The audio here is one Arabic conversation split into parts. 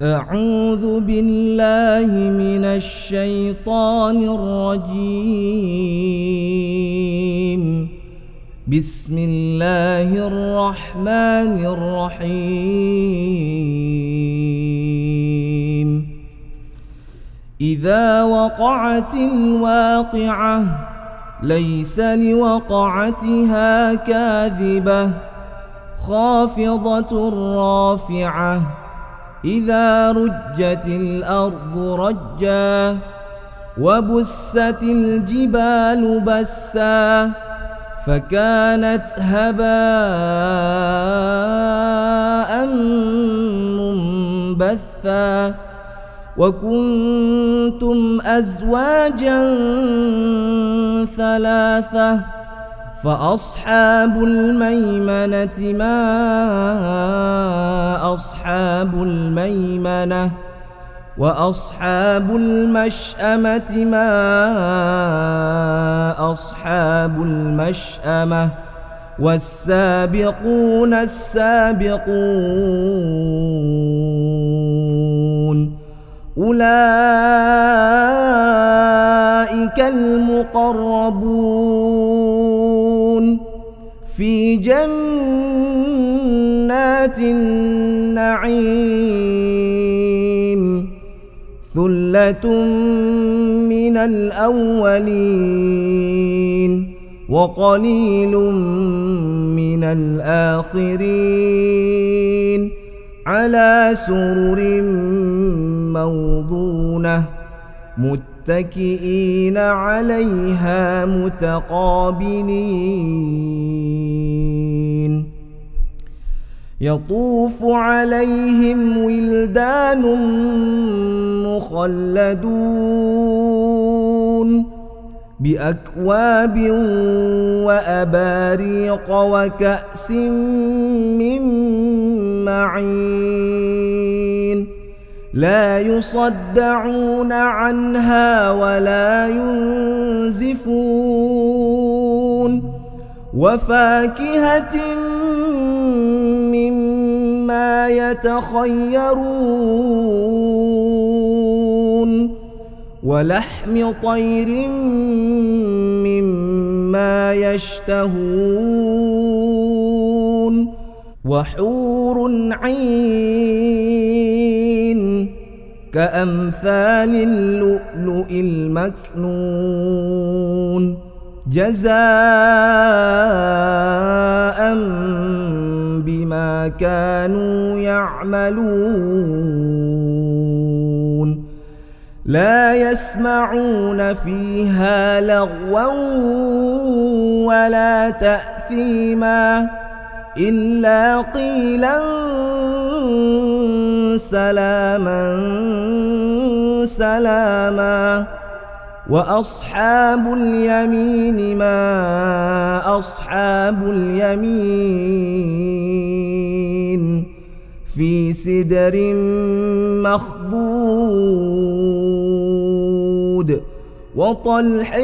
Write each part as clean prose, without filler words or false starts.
أعوذ بالله من الشيطان الرجيم. بسم الله الرحمن الرحيم. إذا وقعت الواقعة ليس لوقعتها كاذبة خافضة رافعة إذا رجت الأرض رجا وبست الجبال بسا فكانت هباء منبثا وكنتم أزواجا ثلاثة فأصحاب الميمنة ما أصحاب الميمنة وأصحاب المشأمة ما أصحاب المشأمة والسابقون السابقون أولئك المقربون في جنات النعيم ثلة من الأولين وقليل من الآخرين على سرر موضونة متكئين عليها متقابلين يطوف عليهم ولدان مخلدون بأكواب وأباريق وكأس من معين لا يصدعون عنها ولا ينزفون وفاكهة مما يتخيرون ولحم طير مما يشتهون وحور عين كأمثال اللؤلؤ المكنون جزاء بما كانوا يعملون لا يسمعون فيها لغوا ولا تأثيما إلا قيلا سلاما سلاما وأصحاب اليمين ما أصحاب اليمين في سدر مخضود وطلح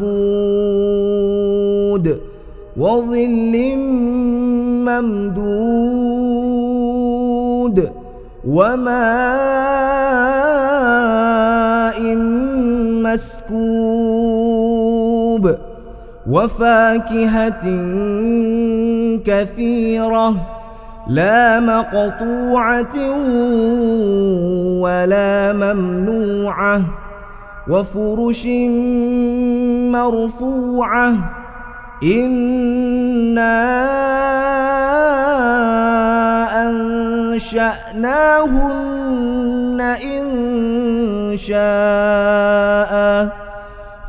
منضود وظل ممدود وماء مسكوب وفاكهة كثيرة لا مقطوعة ولا ممنوعة وفرش مرفوعة إنا أنشأناهن إن شاء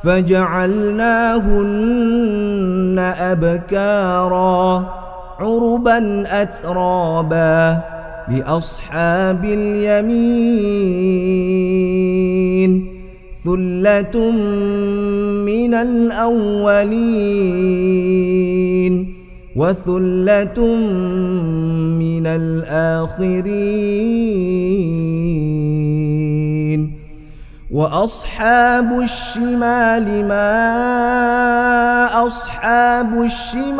فجعلناهن أبكارا عربا أترابا لأصحاب اليمين ثلة من الأولين وثلة من الآخرين وأصحاب الشمال ما أصحاب الشمال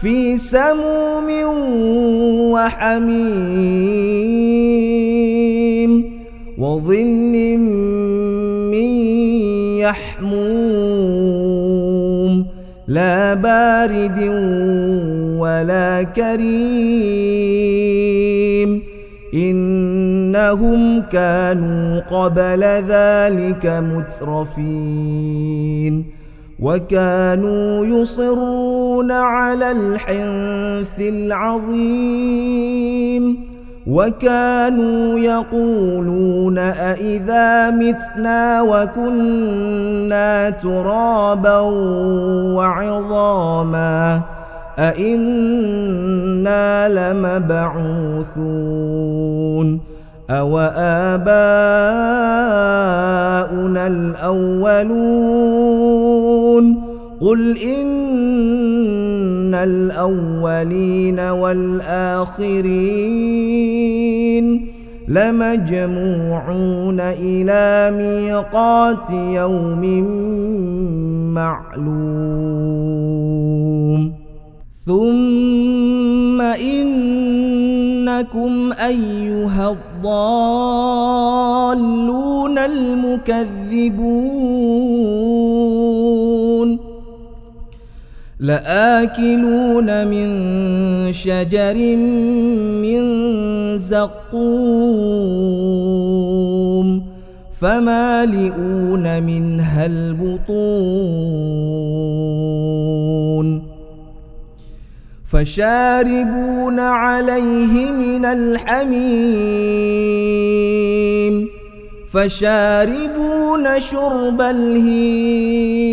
في سموم وحميم وظل من يحموم لا بارد ولا كريم إنهم كانوا قبل ذلك مترفين وكانوا يصرون على الحنث العظيم وكانوا يقولون أإذا متنا وكنا ترابا وعظاما أإنا لمبعوثون أو آباؤنا الأولون قل إن الأولين والآخرين لمجموعون إلى ميقات يوم معلوم ثم إنكم أيها الضالون المكذبون لآكلون من شجر من زقوم فمالئون منها البطون فشاربون عليه من الحميم فشاربون شرب الهيم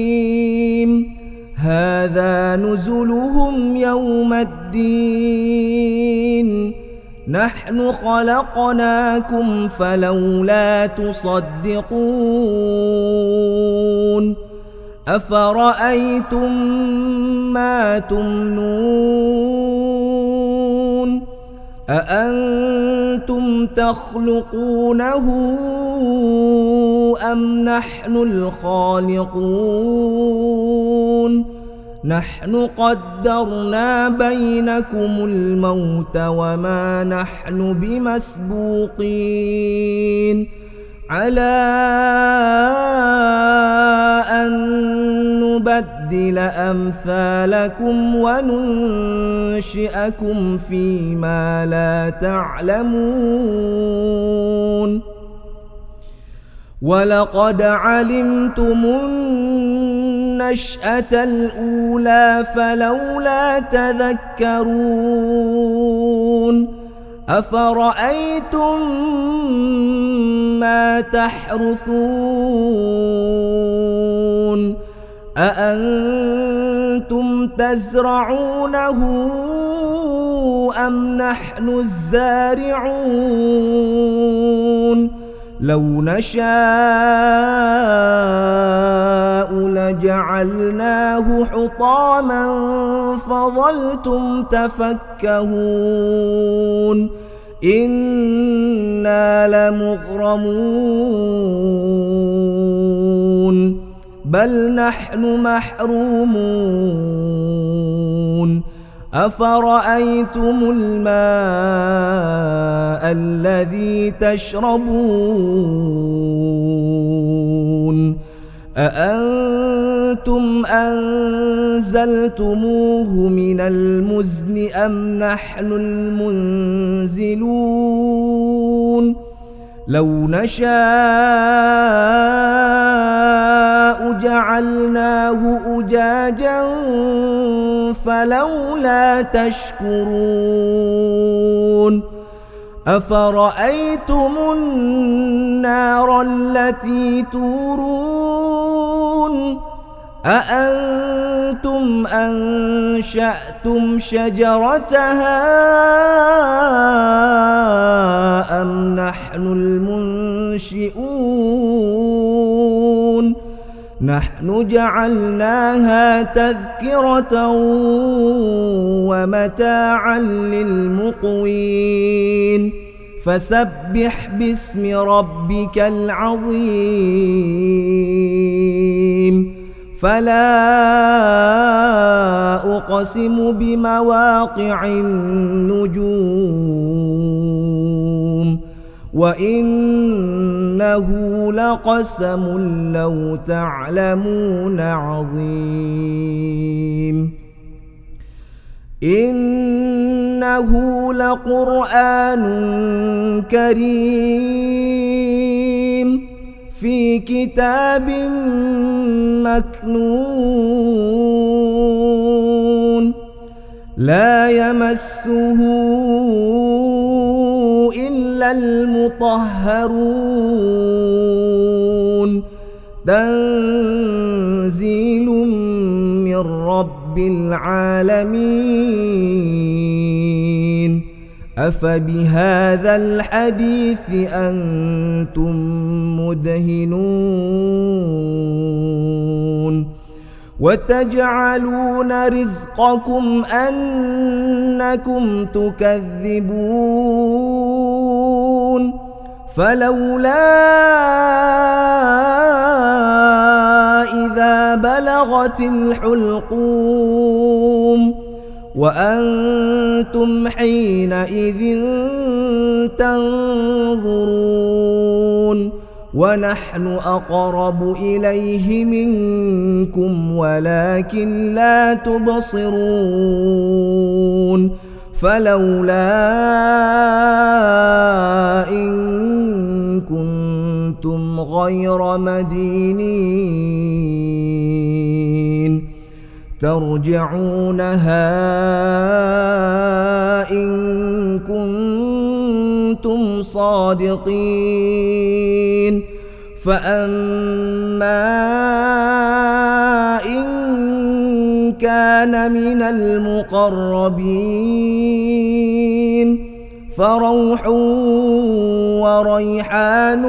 هذا نزلهم يوم الدين نحن خلقناكم فلولا تصدقون أفرأيتم ما تمنون أأنتم تخلقونه أم نحن الخالقون نحن قدرنا بينكم الموت وما نحن بمسبوقين على أن نبدل أمثالكم وننشئكم فيما لا تعلمون ولقد علمتم النشأة الأولى فلولا تذكرون أفرأيتم ما تحرثون أأنتم تزرعونه أم نحن الزارعون لو نشاء لجعلناه حطاما فظلتم تفكهون إنا لمغرمون بل نحن محرومون أفرأيتم الماء الذي تشربون أأنتم أنزلتموه من المزن أم نحن المنزلون لو نشاء جعلناه أجاجا فلولا تشكرون أفرأيتم النار التي تورون أأنتم أنشأتم شجرتها أم نحن المنشئون نحن جعلناها تذكرة ومتاعا للمقوين فسبح باسم ربك العظيم فلا أقسم بمواقع النجوم وإنه لقسم لو تعلمون عظيم إنه لقرآن كريم في كتاب مكنون لا يمسه إلا المطهرون تنزيل من رب العالمين أفبهذا الحديث أنتم مدهنون وتجعلون رزقكم أنكم تكذبون فلولا إذا بلغت الحلقوم وأنتم حينئذ تنظرون ونحن أقرب إليه منكم ولكن لا تبصرون فلولا إن كنتم غير مدينين ترجعونها إن كنتم صادقين فأما إن كان من المقربين فروح وريحان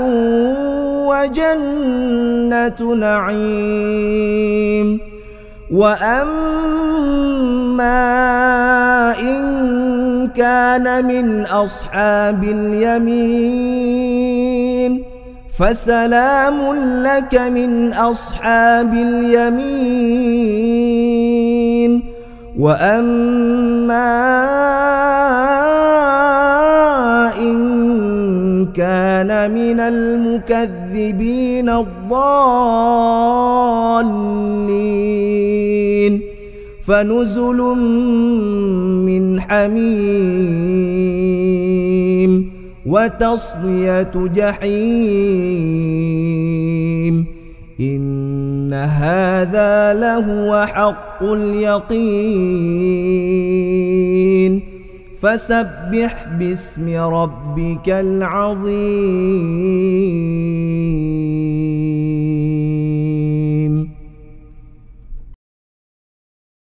وجنة نعيم وأما إن كان من أصحاب اليمين فسلام لك من أصحاب اليمين وأما إن كان من المكذبين الضالين فنزل من حميم وتصلية جحيم إن هذا لهو حق اليقين فسبح باسم ربك العظيم.